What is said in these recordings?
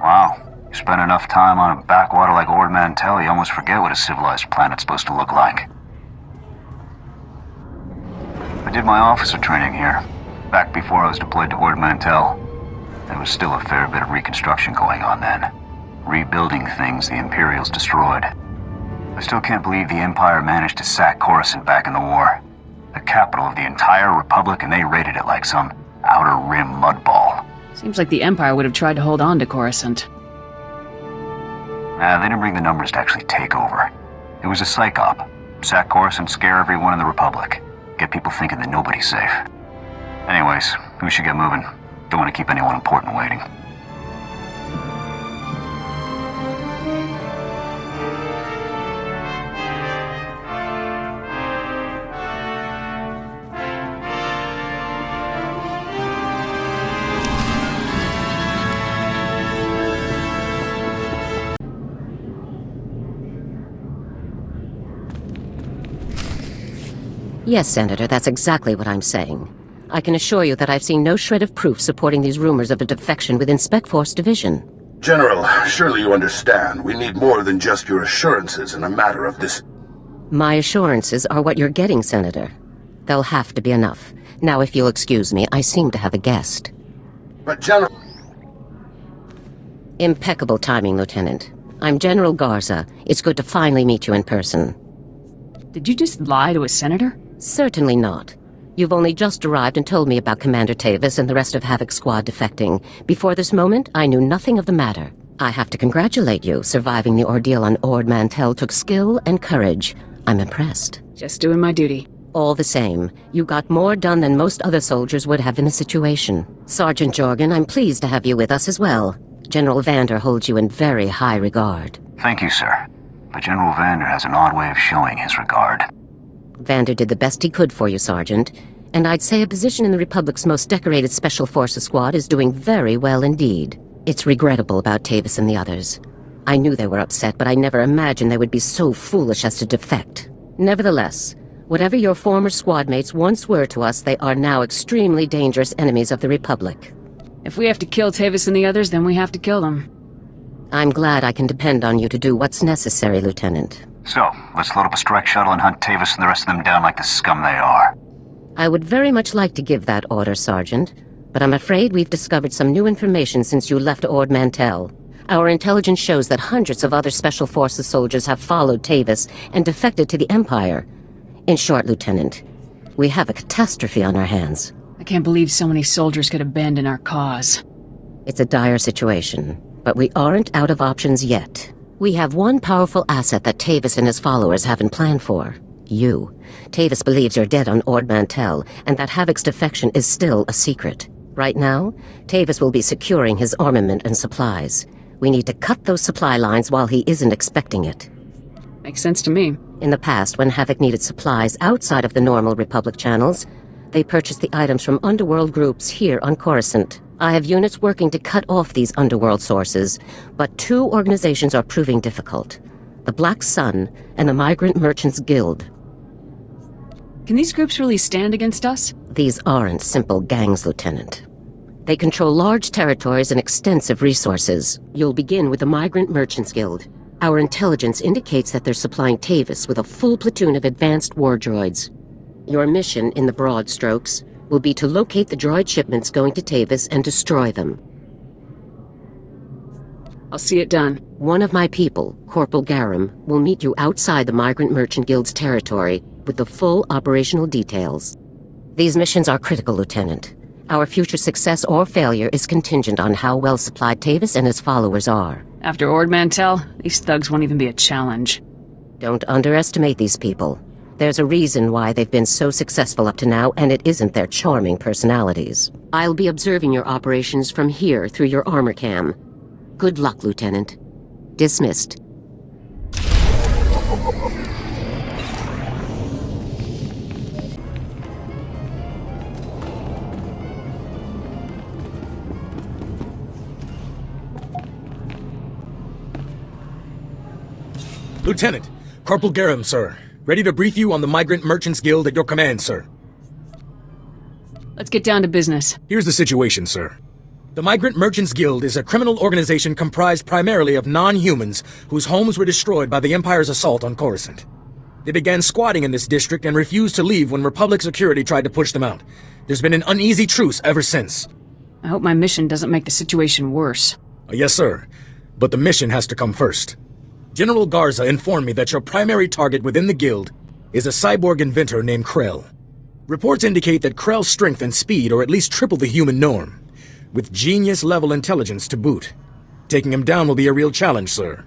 Wow. You spend enough time on a backwater like Ord Mantell, you almost forget what a civilized planet's supposed to look like. I did my officer training here, back before I was deployed to Ord Mantell. There was still a fair bit of reconstruction going on then. Rebuilding things the Imperials destroyed. I still can't believe the Empire managed to sack Coruscant back in the war. The capital of the entire Republic, and they raided it like some outer rim mudball. Seems like the Empire would have tried to hold on to Coruscant. Nah, they didn't bring the numbers to actually take over. It was a psych op. Sack Coruscant, scare everyone in the Republic. Get people thinking that nobody's safe. Anyways, we should get moving. Don't want to keep anyone important waiting. Yes, Senator, that's exactly what I'm saying. I can assure you that I've seen no shred of proof supporting these rumors of a defection within Spec Force Division. General, surely you understand. We need more than just your assurances in a matter of this. My assurances are what you're getting, Senator. They'll have to be enough. Now, if you'll excuse me, I seem to have a guest. But General... Impeccable timing, Lieutenant. I'm General Garza. It's good to finally meet you in person. Did you just lie to a senator? Certainly not. You've only just arrived and told me about Commander Tavis and the rest of Havoc's squad defecting. Before this moment, I knew nothing of the matter. I have to congratulate you. Surviving the ordeal on Ord Mantell took skill and courage. I'm impressed. Just doing my duty. All the same, you got more done than most other soldiers would have in the situation. Sergeant Jorgen, I'm pleased to have you with us as well. General Vander holds you in very high regard. Thank you, sir. But General Vander has an odd way of showing his regard. Vander did the best he could for you, Sergeant. And I'd say a position in the Republic's most decorated Special Forces squad is doing very well indeed. It's regrettable about Tavis and the others. I knew they were upset, but I never imagined they would be so foolish as to defect. Nevertheless, whatever your former squad mates once were to us, they are now extremely dangerous enemies of the Republic. If we have to kill Tavis and the others, then we have to kill them. I'm glad I can depend on you to do what's necessary, Lieutenant. So, let's load up a strike shuttle and hunt Tavis and the rest of them down like the scum they are. I would very much like to give that order, Sergeant, but I'm afraid we've discovered some new information since you left Ord Mantell. Our intelligence shows that hundreds of other Special Forces soldiers have followed Tavis and defected to the Empire. In short, Lieutenant, we have a catastrophe on our hands. I can't believe so many soldiers could abandon our cause. It's a dire situation, but we aren't out of options yet. We have one powerful asset that Tavis and his followers haven't planned for. You. Tavis believes you're dead on Ord Mantell, and that Havoc's defection is still a secret. Right now, Tavis will be securing his armament and supplies. We need to cut those supply lines while he isn't expecting it. Makes sense to me. In the past, when Havoc needed supplies outside of the normal Republic channels, they purchased the items from underworld groups here on Coruscant. I have units working to cut off these underworld sources, but two organizations are proving difficult. The Black Sun and the Migrant Merchants Guild. Can these groups really stand against us? These aren't simple gangs, Lieutenant. They control large territories and extensive resources. You'll begin with the Migrant Merchants Guild. Our intelligence indicates that they're supplying Tavis with a full platoon of advanced war droids. Your mission, in the broad strokes, will be to locate the droid shipments going to Tavis and destroy them. I'll see it done. One of my people, Corporal Garum, will meet you outside the Migrant Merchant Guild's territory with the full operational details. These missions are critical, Lieutenant. Our future success or failure is contingent on how well supplied Tavis and his followers are. After Ord Mantell, these thugs won't even be a challenge. Don't underestimate these people. There's a reason why they've been so successful up to now, and it isn't their charming personalities. I'll be observing your operations from here through your armor cam. Good luck, Lieutenant. Dismissed. Lieutenant, Corporal Garum, sir. Ready to brief you on the Migrant Merchants Guild at your command, sir. Let's get down to business. Here's the situation, sir. The Migrant Merchants Guild is a criminal organization comprised primarily of non-humans whose homes were destroyed by the Empire's assault on Coruscant. They began squatting in this district and refused to leave when Republic security tried to push them out. There's been an uneasy truce ever since. I hope my mission doesn't make the situation worse. Yes, sir. But the mission has to come first. General Garza informed me that your primary target within the guild is a cyborg inventor named Krell. Reports indicate that Krell's strength and speed are at least triple the human norm, with genius-level intelligence to boot. Taking him down will be a real challenge, sir.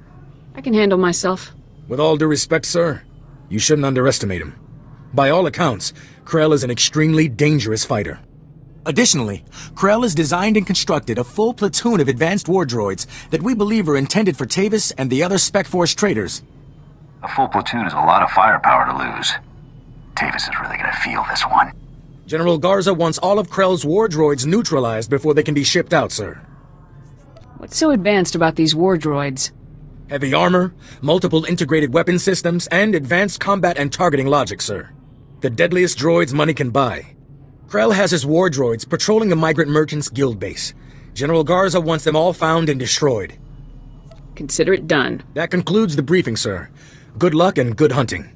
I can handle myself. With all due respect, sir, you shouldn't underestimate him. By all accounts, Krell is an extremely dangerous fighter. Additionally, Krell has designed and constructed a full platoon of advanced war droids that we believe are intended for Tavis and the other Spec Force traitors. A full platoon is a lot of firepower to lose. Tavis is really gonna feel this one. General Garza wants all of Krell's war droids neutralized before they can be shipped out, sir. What's so advanced about these war droids? Heavy armor, multiple integrated weapon systems, and advanced combat and targeting logic, sir. The deadliest droids money can buy. Krell has his war droids patrolling the Migrant Merchants Guild base. General Garza wants them all found and destroyed. Consider it done. That concludes the briefing, sir. Good luck and good hunting.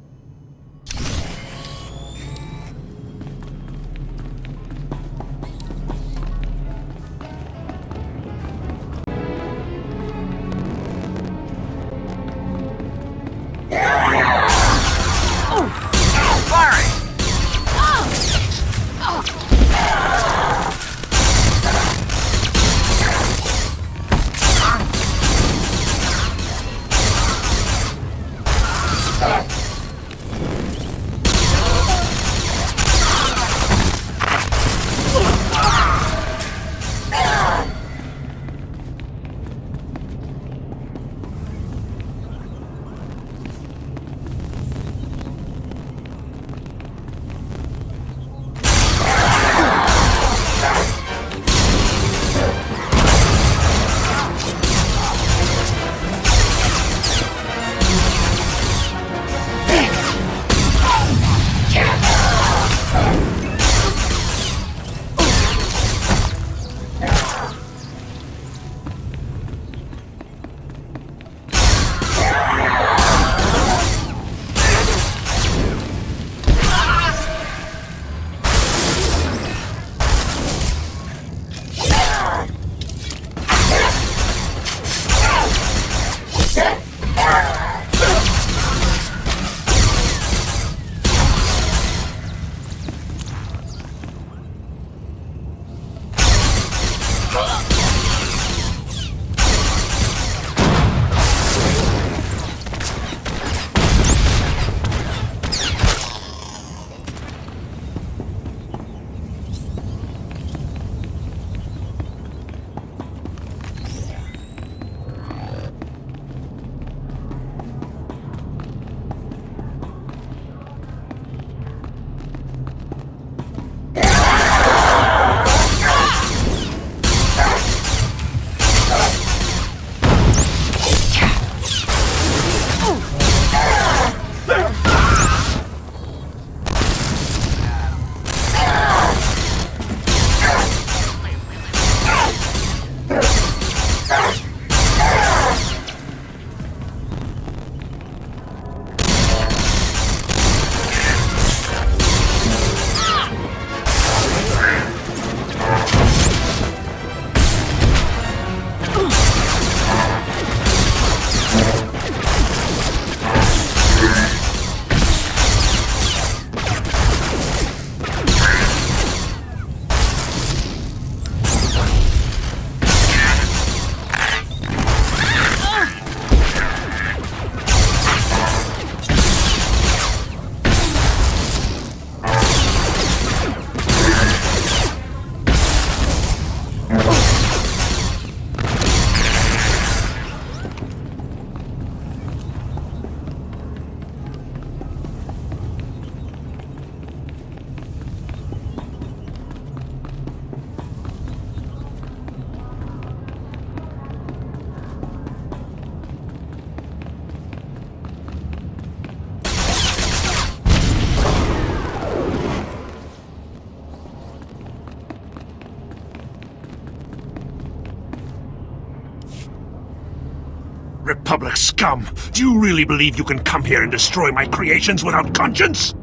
Republic scum! Do you really believe you can come here and destroy my creations without conscience?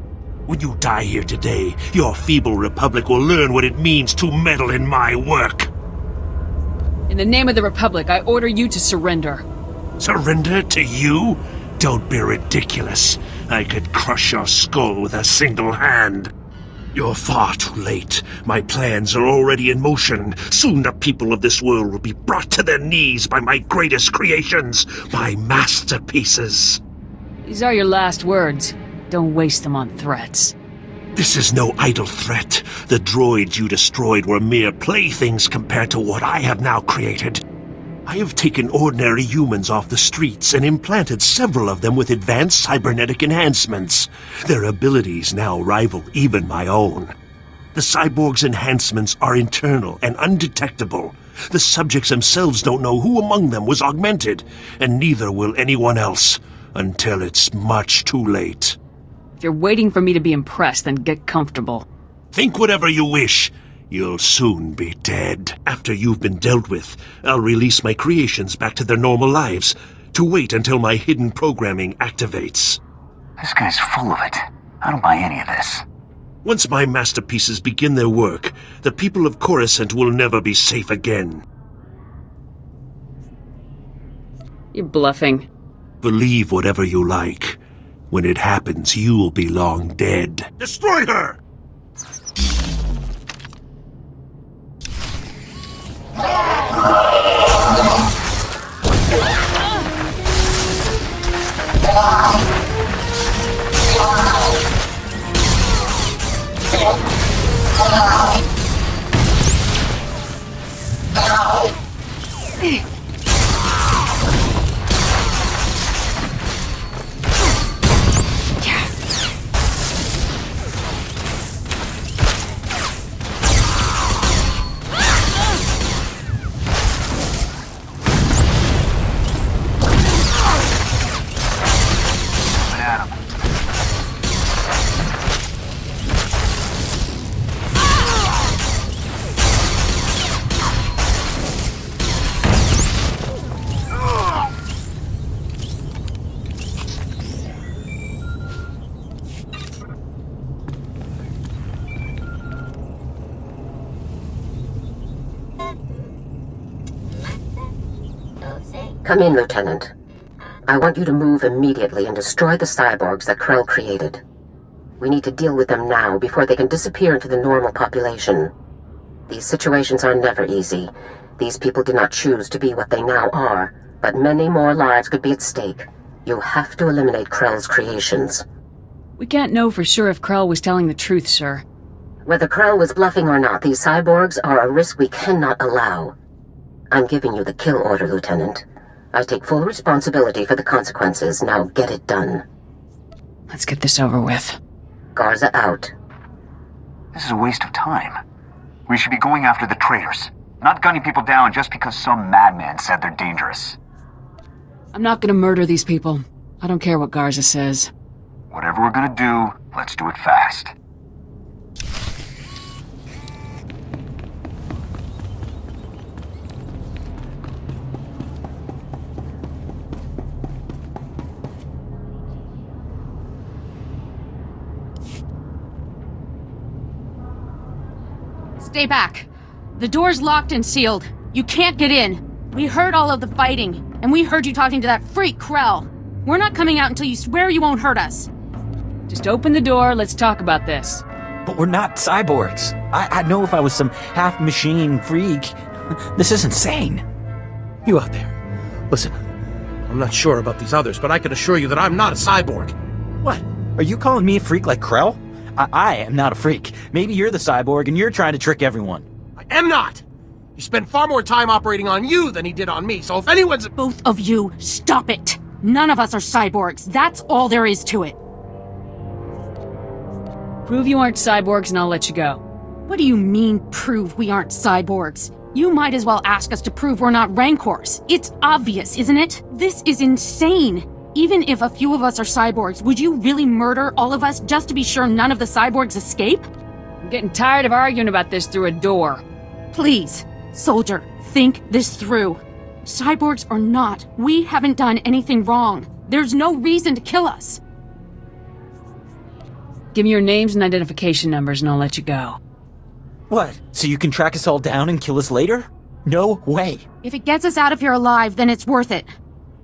When you die here today, your feeble Republic will learn what it means to meddle in my work. In the name of the Republic, I order you to surrender. Surrender to you? Don't be ridiculous. I could crush your skull with a single hand. You're far too late. My plans are already in motion. Soon the people of this world will be brought to their knees by my greatest creations, my masterpieces. These are your last words. Don't waste them on threats. This is no idle threat. The droids you destroyed were mere playthings compared to what I have now created. I have taken ordinary humans off the streets and implanted several of them with advanced cybernetic enhancements. Their abilities now rival even my own. The cyborgs' enhancements are internal and undetectable. The subjects themselves don't know who among them was augmented, and neither will anyone else, until it's much too late. If you're waiting for me to be impressed, then get comfortable. Think whatever you wish. You'll soon be dead. After you've been dealt with, I'll release my creations back to their normal lives, to wait until my hidden programming activates. This guy's full of it. I don't buy any of this. Once my masterpieces begin their work, the people of Coruscant will never be safe again. You're bluffing. Believe whatever you like. When it happens, you'll be long dead. Destroy her! Come in, Lieutenant. I want you to move immediately and destroy the cyborgs that Krell created. We need to deal with them now before they can disappear into the normal population. These situations are never easy. These people did not choose to be what they now are, but many more lives could be at stake. You have to eliminate Krell's creations. We can't know for sure if Krell was telling the truth, sir. Whether Krell was bluffing or not, these cyborgs are a risk we cannot allow. I'm giving you the kill order, Lieutenant. I take full responsibility for the consequences. Now get it done. Let's get this over with. Garza out. This is a waste of time. We should be going after the traitors, not gunning people down just because some madman said they're dangerous. I'm not gonna murder these people. I don't care what Garza says. Whatever we're gonna do, let's do it fast. Stay back. The door's locked and sealed. You can't get in. We heard all of the fighting, and we heard you talking to that freak Krell. We're not coming out until you swear you won't hurt us. Just open the door, let's talk about this. But we're not cyborgs. I'd know if I was some half-machine freak. This is insane. You out there. Listen, I'm not sure about these others, but I can assure you that I'm not a cyborg. What? Are you calling me a freak like Krell? I am not a freak. Maybe you're the cyborg and you're trying to trick everyone. I am not! He spent far more time operating on you than he did on me, so if anyone's... Both of you, stop it! None of us are cyborgs. That's all there is to it. Prove you aren't cyborgs and I'll let you go. What do you mean, prove we aren't cyborgs? You might as well ask us to prove we're not Rancors. It's obvious, isn't it? This is insane. Even if a few of us are cyborgs, would you really murder all of us just to be sure none of the cyborgs escape? I'm getting tired of arguing about this through a door. Please, soldier, think this through. Cyborgs or not, we haven't done anything wrong. There's no reason to kill us. Give me your names and identification numbers and I'll let you go. What? So you can track us all down and kill us later? No way. If it gets us out of here alive, then it's worth it.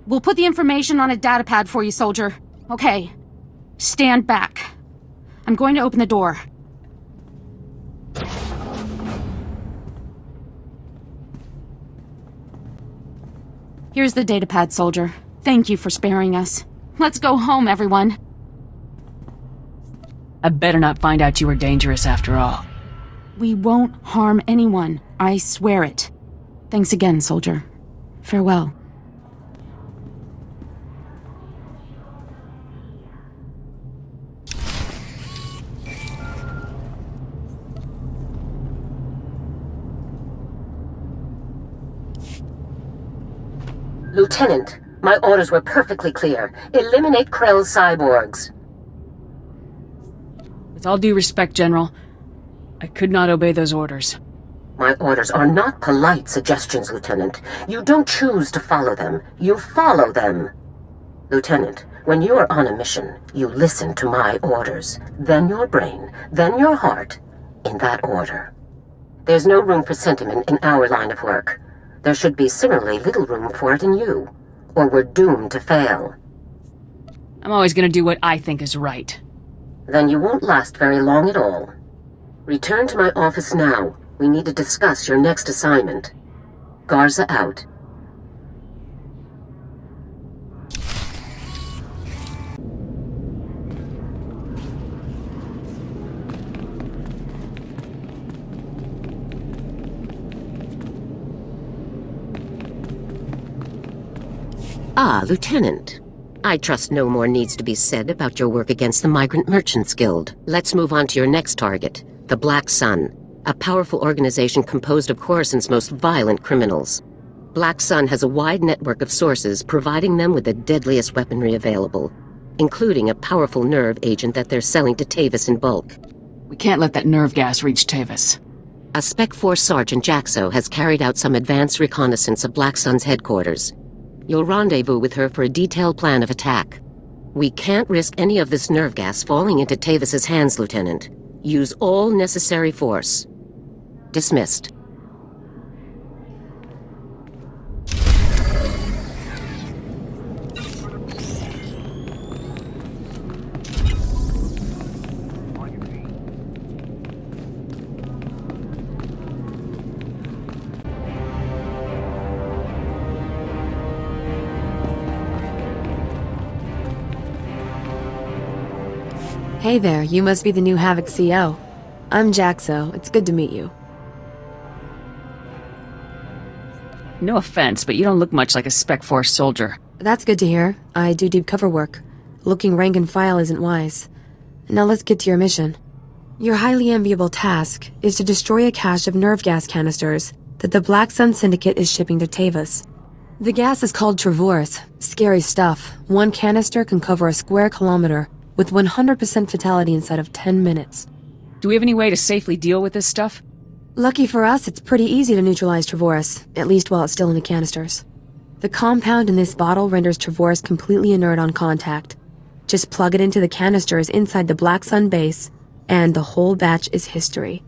We'll put the information on a datapad for you, soldier. Okay. Stand back. I'm going to open the door. Here's the datapad, soldier. Thank you for sparing us. Let's go home, everyone. I better not find out you were dangerous after all. We won't harm anyone. I swear it. Thanks again, soldier. Farewell. Lieutenant, my orders were perfectly clear. Eliminate Krell's cyborgs. With all due respect, General, I could not obey those orders. My orders are not polite suggestions, Lieutenant. You don't choose to follow them. You follow them. Lieutenant, when you are on a mission, you listen to my orders. Then your brain, then your heart, in that order. There's no room for sentiment in our line of work. There should be similarly little room for it in you, or we're doomed to fail. I'm always gonna do what I think is right. Then you won't last very long at all. Return to my office now. We need to discuss your next assignment. Garza out. Ah, Lieutenant. I trust no more needs to be said about your work against the Migrant Merchants Guild. Let's move on to your next target, the Black Sun, a powerful organization composed of Coruscant's most violent criminals. Black Sun has a wide network of sources providing them with the deadliest weaponry available, including a powerful nerve agent that they're selling to Tavis in bulk. We can't let that nerve gas reach Tavis. A Spec Force Sergeant Jaxo has carried out some advanced reconnaissance of Black Sun's headquarters. You'll rendezvous with her for a detailed plan of attack. We can't risk any of this nerve gas falling into Tavis's hands, Lieutenant. Use all necessary force. Dismissed. Hey there, you must be the new Havoc CO. I'm Jaxo. It's good to meet you. No offense, but you don't look much like a Spec Force soldier. That's good to hear. I do deep cover work. Looking rank and file isn't wise. Now let's get to your mission. Your highly enviable task is to destroy a cache of nerve gas canisters that the Black Sun Syndicate is shipping to Tavis. The gas is called Starwars. Scary stuff. One canister can cover a square kilometer, with 100% fatality inside of 10 minutes. Do we have any way to safely deal with this stuff? Lucky for us, it's pretty easy to neutralize Starwars, at least while it's still in the canisters. The compound in this bottle renders Starwars completely inert on contact. Just plug it into the canisters inside the Black Sun base, and the whole batch is history.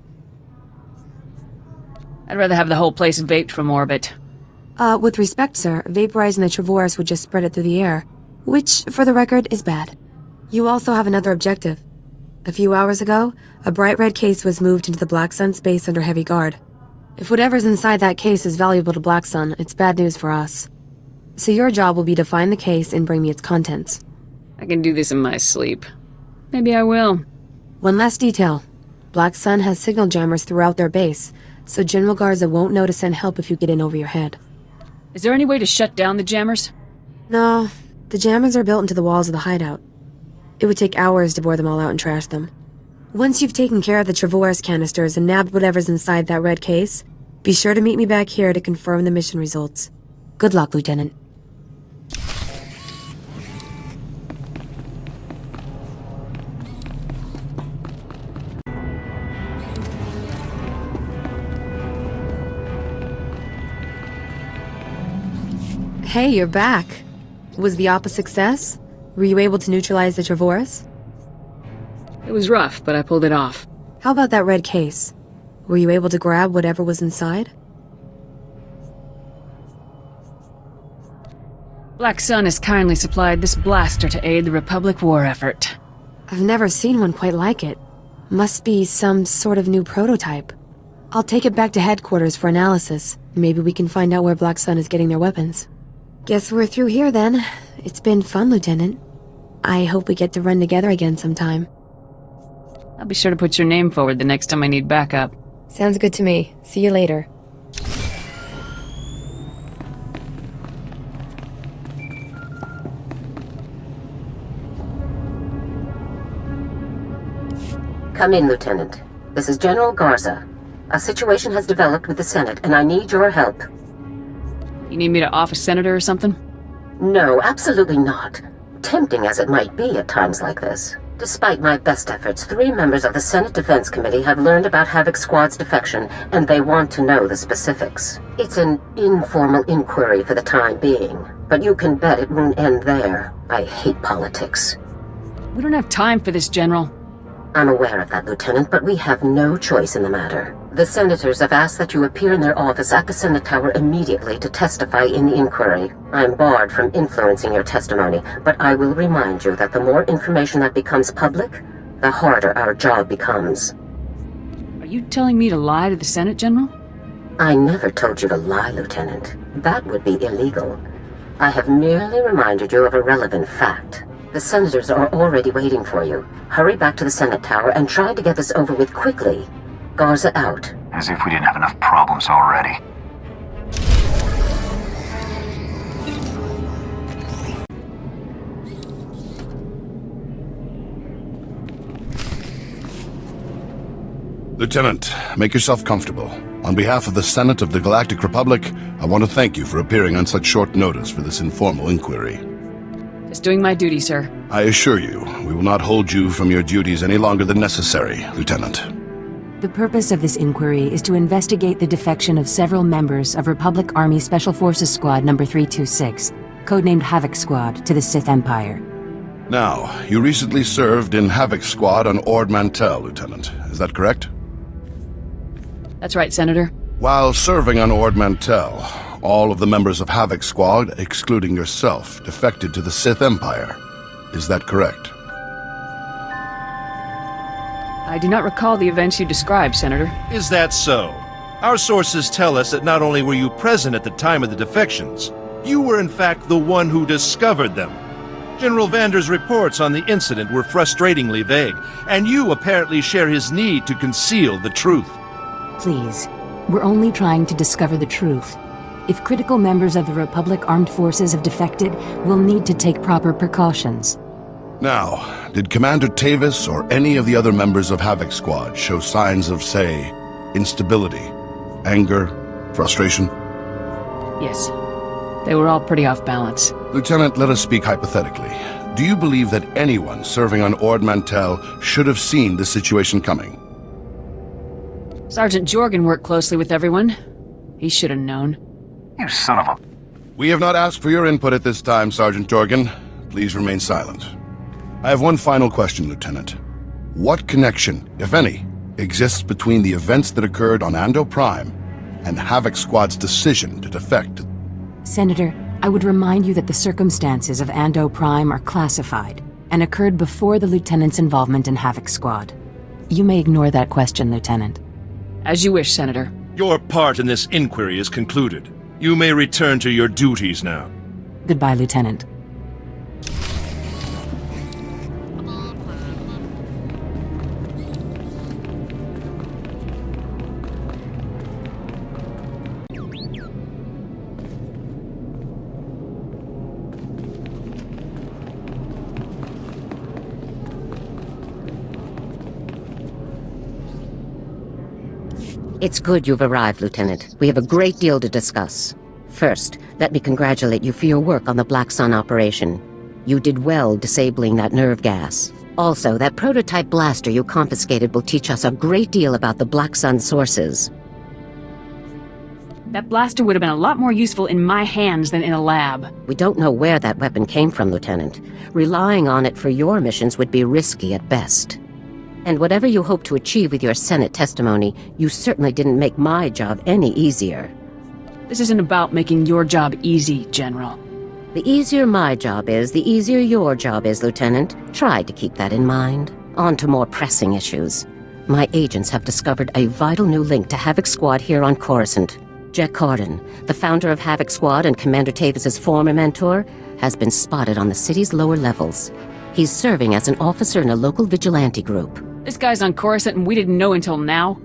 I'd rather have the whole place vaped from orbit. With respect, sir, vaporizing the Starwars would just spread it through the air, which, for the record, is bad. You also have another objective. A few hours ago, a bright red case was moved into the Black Sun space under heavy guard. If whatever's inside that case is valuable to Black Sun, it's bad news for us. So your job will be to find the case and bring me its contents. I can do this in my sleep. Maybe I will. One last detail. Black Sun has signal jammers throughout their base, so General Garza won't know to send help if you get in over your head. Is there any way to shut down the jammers? No, the jammers are built into the walls of the hideout. It would take hours to bore them all out and trash them. Once you've taken care of the Starwars canisters and nabbed whatever's inside that red case, be sure to meet me back here to confirm the mission results. Good luck, Lieutenant. Hey, you're back. Was the op a success? Were you able to neutralize the Travorus? It was rough, but I pulled it off. How about that red case? Were you able to grab whatever was inside? Black Sun has kindly supplied this blaster to aid the Republic war effort. I've never seen one quite like it. Must be some sort of new prototype. I'll take it back to headquarters for analysis. Maybe we can find out where Black Sun is getting their weapons. Guess we're through here then. It's been fun, Lieutenant. I hope we get to run together again sometime. I'll be sure to put your name forward the next time I need backup. Sounds good to me. See you later. Come in, Lieutenant. This is General Garza. A situation has developed with the Senate, and I need your help. You need me to off a senator or something? No, absolutely not. Tempting as it might be at times like this. Despite my best efforts, 3 members of the Senate Defense Committee have learned about Havoc Squad's defection, and they want to know the specifics. It's an informal inquiry for the time being, but you can bet it won't end there. I hate politics. We don't have time for this, General. I'm aware of that, Lieutenant, but we have no choice in the matter. The senators have asked that you appear in their office at the Senate Tower immediately to testify in the inquiry. I'm barred from influencing your testimony, but I will remind you that the more information that becomes public, the harder our job becomes. Are you telling me to lie to the Senate, General? I never told you to lie, Lieutenant. That would be illegal. I have merely reminded you of a relevant fact. The senators are already waiting for you. Hurry back to the Senate Tower and try to get this over with quickly. Garza out. As if we didn't have enough problems already. Lieutenant, make yourself comfortable. On behalf of the Senate of the Galactic Republic, I want to thank you for appearing on such short notice for this informal inquiry. Just doing my duty, sir. I assure you, we will not hold you from your duties any longer than necessary, Lieutenant. The purpose of this inquiry is to investigate the defection of several members of Republic Army Special Forces Squad No. 326, codenamed Havoc Squad, to the Sith Empire. Now, you recently served in Havoc Squad on Ord Mantell, Lieutenant. Is that correct? That's right, Senator. While serving on Ord Mantell, all of the members of Havoc Squad, excluding yourself, defected to the Sith Empire. Is that correct? I do not recall the events you described, Senator. Is that so? Our sources tell us that not only were you present at the time of the defections, you were in fact the one who discovered them. General Vander's reports on the incident were frustratingly vague, and you apparently share his need to conceal the truth. Please, we're only trying to discover the truth. If critical members of the Republic Armed Forces have defected, we'll need to take proper precautions. Now, did Commander Tavis or any of the other members of Havoc Squad show signs of, say, instability, anger, frustration? Yes. They were all pretty off balance. Lieutenant, let us speak hypothetically. Do you believe that anyone serving on Ord Mantell should have seen this situation coming? Sergeant Jorgen worked closely with everyone. He should have known. You son of a... We have not asked for your input at this time, Sergeant Jorgen. Please remain silent. I have one final question, Lieutenant. What connection, if any, exists between the events that occurred on Ando Prime and Havoc Squad's decision to defect? Senator, I would remind you that the circumstances of Ando Prime are classified and occurred before the Lieutenant's involvement in Havoc Squad. You may ignore that question, Lieutenant. As you wish, Senator. Your part in this inquiry is concluded. You may return to your duties now. Goodbye, Lieutenant. It's good you've arrived, Lieutenant. We have a great deal to discuss. First, let me congratulate you for your work on the Black Sun operation. You did well disabling that nerve gas. Also, that prototype blaster you confiscated will teach us a great deal about the Black Sun sources. That blaster would have been a lot more useful in my hands than in a lab. We don't know where that weapon came from, Lieutenant. Relying on it for your missions would be risky at best. And whatever you hope to achieve with your Senate testimony, you certainly didn't make my job any easier. This isn't about making your job easy, General. The easier my job is, the easier your job is, Lieutenant. Try to keep that in mind. On to more pressing issues. My agents have discovered a vital new link to Havoc Squad here on Coruscant. Jack Carden, the founder of Havoc Squad and Commander Tavis's former mentor, has been spotted on the city's lower levels. He's serving as an officer in a local vigilante group. This guy's on Coruscant and we didn't know until now?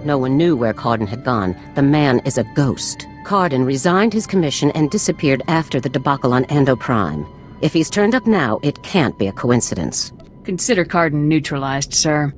No one knew where Carden had gone. The man is a ghost. Carden resigned his commission and disappeared after the debacle on Ando Prime. If he's turned up now, it can't be a coincidence. Consider Carden neutralized, sir.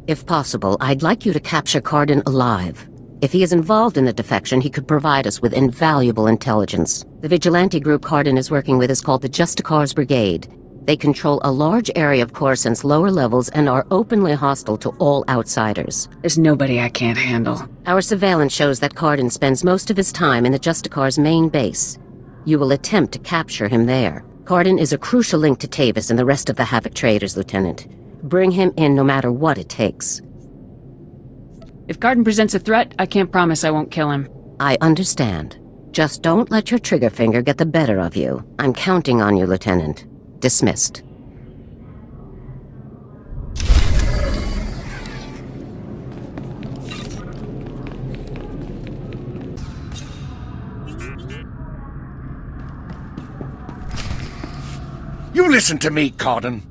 If possible, I'd like you to capture Carden alive. If he is involved in the defection, he could provide us with invaluable intelligence. The vigilante group Carden is working with is called the Justicars Brigade. They control a large area of Coruscant's lower levels and are openly hostile to all outsiders. There's nobody I can't handle. Our surveillance shows that Carden spends most of his time in the Justicars' main base. You will attempt to capture him there. Carden is a crucial link to Tavis and the rest of the Havoc traders, Lieutenant. Bring him in no matter what it takes. If Carden presents a threat, I can't promise I won't kill him. I understand. Just don't let your trigger finger get the better of you. I'm counting on you, Lieutenant. Dismissed. You listen to me, Carden.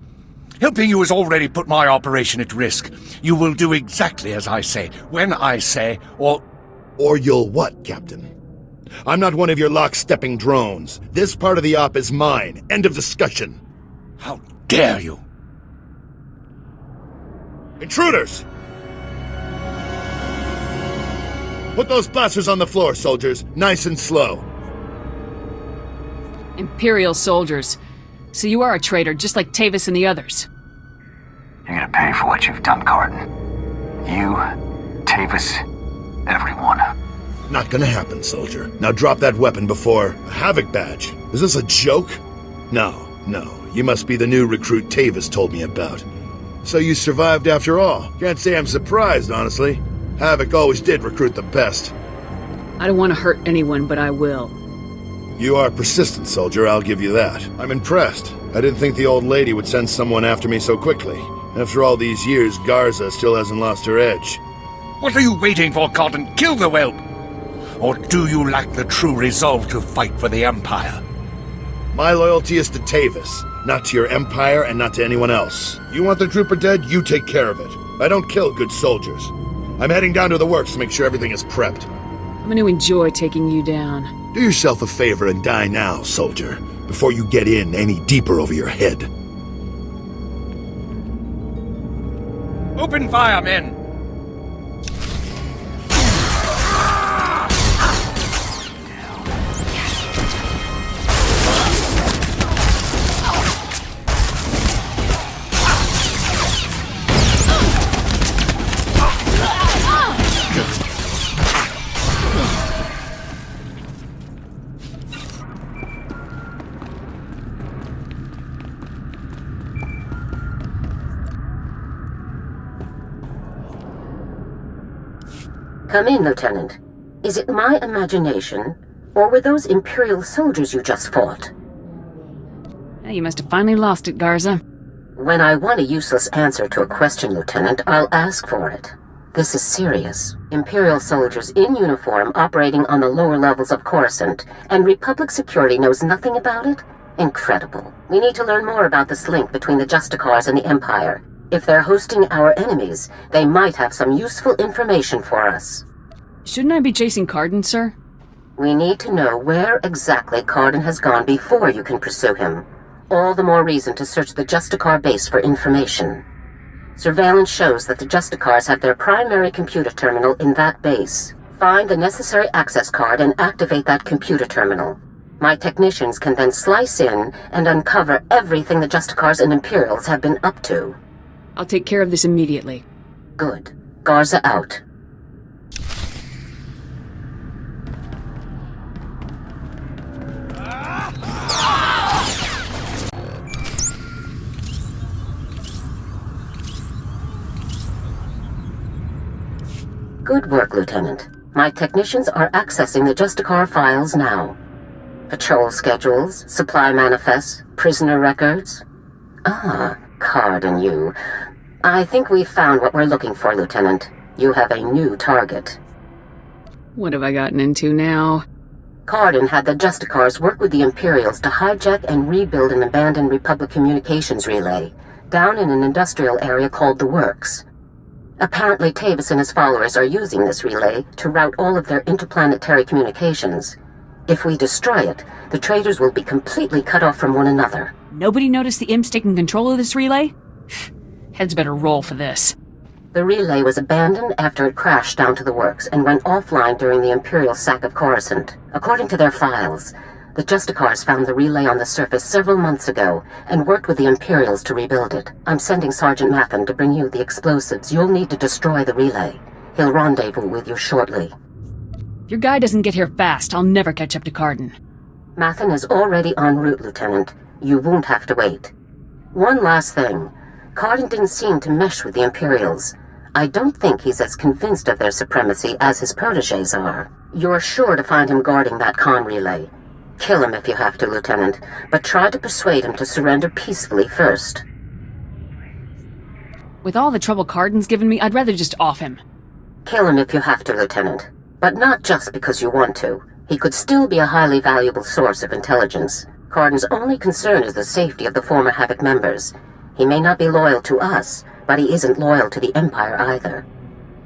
Helping you has already put my operation at risk. You will do exactly as I say, when I say, or you'll what, Captain? I'm not one of your lock-stepping drones. This part of the op is mine. End of discussion. How dare you? Intruders! Put those blasters on the floor, soldiers. Nice and slow. Imperial soldiers. So you are a traitor, just like Tavis and the others. You're gonna pay for what you've done, Carden. You, Tavis, everyone. Not gonna happen, soldier. Now drop that weapon before... A Havoc badge. Is this a joke? No. You must be the new recruit Tavis told me about. So you survived after all. Can't say I'm surprised, honestly. Havoc always did recruit the best. I don't want to hurt anyone, but I will. You are persistent, soldier, I'll give you that. I'm impressed. I didn't think the old lady would send someone after me so quickly. After all these years, Garza still hasn't lost her edge. What are you waiting for, Carden? Kill the whelp! Or do you lack the true resolve to fight for the Empire? My loyalty is to Tavis, not to your Empire and not to anyone else. You want the trooper dead, you take care of it. I don't kill good soldiers. I'm heading down to the works to make sure everything is prepped. I'm going to enjoy taking you down. Do yourself a favor and die now, soldier, before you get in any deeper over your head. Open fire, men! Come in, Lieutenant. Is it my imagination, or were those Imperial soldiers you just fought? You must have finally lost it, Garza. When I want a useless answer to a question, Lieutenant, I'll ask for it. This is serious. Imperial soldiers in uniform operating on the lower levels of Coruscant, and Republic security knows nothing about it? Incredible. We need to learn more about this link between the Justicars and the Empire. If they're hosting our enemies, they might have some useful information for us. Shouldn't I be chasing Carden, sir? We need to know where exactly Carden has gone before you can pursue him. All the more reason to search the Justicar base for information. Surveillance shows that the Justicars have their primary computer terminal in that base. Find the necessary access card and activate that computer terminal. My technicians can then slice in and uncover everything the Justicars and Imperials have been up to. I'll take care of this immediately. Good. Garza out. Good work, Lieutenant. My technicians are accessing the Justicar files now. Patrol schedules, supply manifests, prisoner records. Ah, Card and you. I think we've found what we're looking for, Lieutenant. You have a new target. What have I gotten into now? Cardin had the Justicars work with the Imperials to hijack and rebuild an abandoned Republic communications relay down in an industrial area called the Works. Apparently Tavis and his followers are using this relay to route all of their interplanetary communications. If we destroy it, the traitors will be completely cut off from one another. Nobody noticed the imps taking control of this relay? Heads better roll for this. The relay was abandoned after it crashed down to the Works and went offline during the Imperial sack of Coruscant. According to their files, the Justicars found the relay on the surface several months ago and worked with the Imperials to rebuild it. I'm sending Sergeant Mathen to bring you the explosives you'll need to destroy the relay. He'll rendezvous with you shortly. If your guy doesn't get here fast, I'll never catch up to Cardin. Mathen is already en route, Lieutenant. You won't have to wait. One last thing. Cardin didn't seem to mesh with the Imperials. I don't think he's as convinced of their supremacy as his protégés are. You're sure to find him guarding that comm relay. Kill him if you have to, Lieutenant, but try to persuade him to surrender peacefully first. With all the trouble Cardin's given me, I'd rather just off him. Kill him if you have to, Lieutenant. But not just because you want to. He could still be a highly valuable source of intelligence. Cardin's only concern is the safety of the former Havoc members. He may not be loyal to us, but he isn't loyal to the Empire either.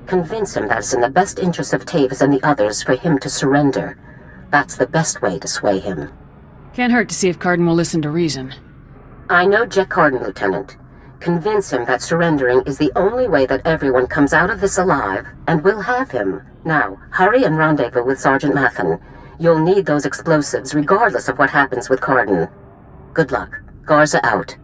Convince him that it's in the best interest of Tavis and the others for him to surrender. That's the best way to sway him. Can't hurt to see if Cardin will listen to reason. I know Jack Cardin, Lieutenant. Convince him that surrendering is the only way that everyone comes out of this alive, and we'll have him. Now, hurry and rendezvous with Sergeant Mathen. You'll need those explosives regardless of what happens with Cardin. Good luck. Garza out.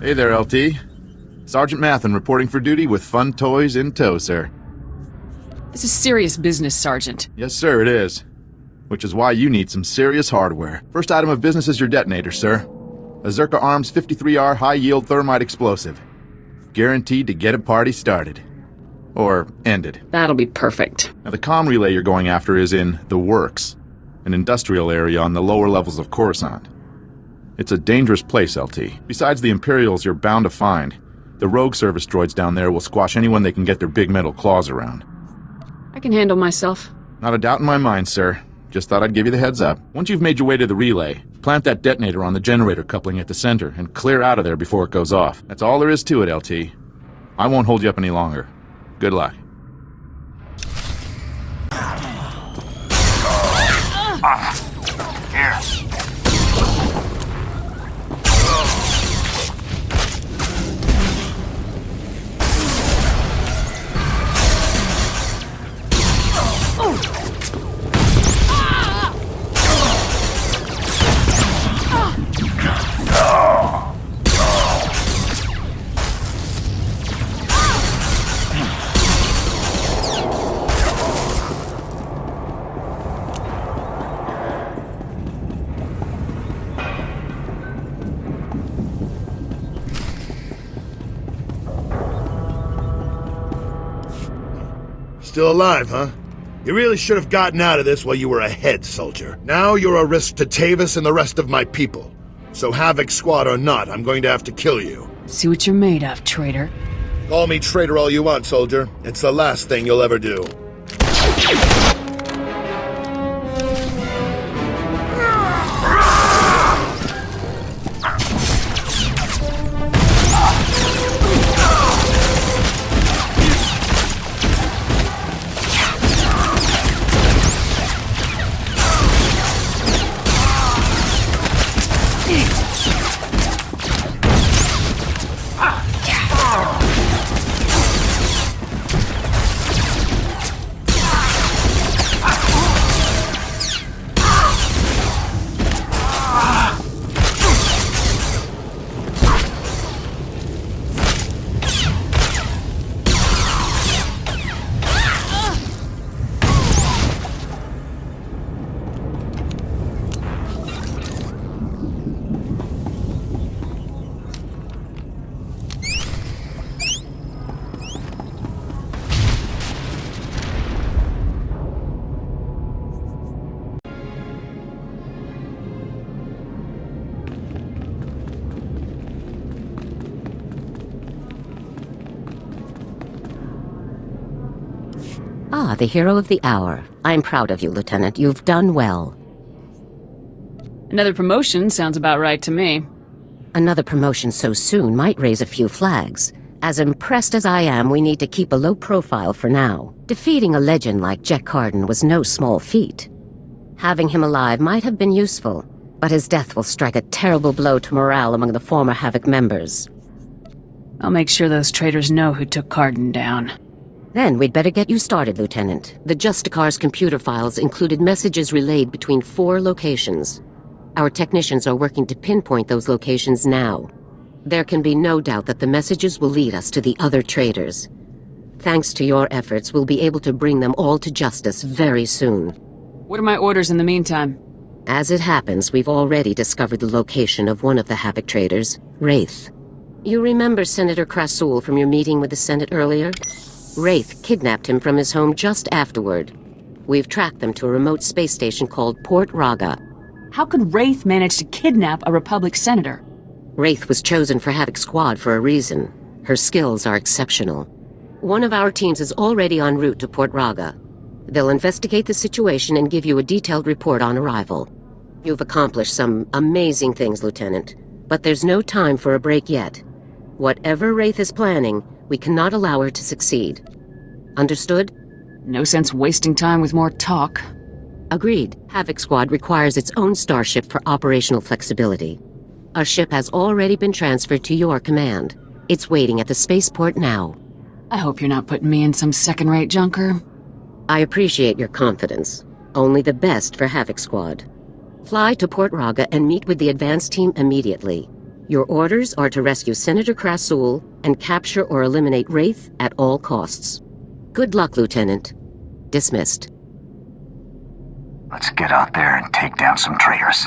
Hey there, LT. Sergeant Mathen reporting for duty with fun toys in tow, sir. This is serious business, Sergeant. Yes, sir, it is. Which is why you need some serious hardware. First item of business is your detonator, sir. A Zerka Arms 53R high-yield thermite explosive. Guaranteed to get a party started. Or ended. That'll be perfect. Now, the comm relay you're going after is in the Works, an industrial area on the lower levels of Coruscant. It's a dangerous place, LT. Besides the Imperials you're bound to find, the rogue service droids down there will squash anyone they can get their big metal claws around. I can handle myself. Not a doubt in my mind, sir. Just thought I'd give you the heads up. Once you've made your way to the relay, plant that detonator on the generator coupling at the center and clear out of there before it goes off. That's all there is to it, LT. I won't hold you up any longer. Good luck. Here. Still alive, huh? You really should have gotten out of this while you were ahead, soldier. Now you're a risk to Tavis and the rest of my people. So Havoc Squad or not, I'm going to have to kill you. See what you're made of, traitor. Call me traitor all you want, soldier. It's the last thing you'll ever do. The hero of the hour. I'm proud of you, Lieutenant. You've done well. Another promotion sounds about right to me. Another promotion so soon might raise a few flags. As impressed as I am, we need to keep a low profile for now. Defeating a legend like Jack Carden was no small feat. Having him alive might have been useful, but his death will strike a terrible blow to morale among the former Havoc members. I'll make sure those traitors know who took Carden down. Then we'd better get you started, Lieutenant. The Justicar's computer files included messages relayed between 4 locations. Our technicians are working to pinpoint those locations now. There can be no doubt that the messages will lead us to the other traitors. Thanks to your efforts, we'll be able to bring them all to justice very soon. What are my orders in the meantime? As it happens, we've already discovered the location of one of the Havoc traitors, Wraith. You remember Senator Krasul from your meeting with the Senate earlier? Wraith kidnapped him from his home just afterward. We've tracked them to a remote space station called Port Raga. How could Wraith manage to kidnap a Republic senator? Wraith was chosen for Havoc Squad for a reason. Her skills are exceptional. One of our teams is already en route to Port Raga. They'll investigate the situation and give you a detailed report on arrival. You've accomplished some amazing things, Lieutenant, but there's no time for a break yet. Whatever Wraith is planning, we cannot allow her to succeed. Understood? No sense wasting time with more talk. Agreed. Havoc Squad requires its own starship for operational flexibility. A ship has already been transferred to your command. It's waiting at the spaceport now. I hope you're not putting me in some second-rate junker. I appreciate your confidence. Only the best for Havoc Squad. Fly to Port Raga and meet with the advance team immediately. Your orders are to rescue Senator Krasul and capture or eliminate Wraith at all costs. Good luck, Lieutenant. Dismissed. Let's get out there and take down some traitors.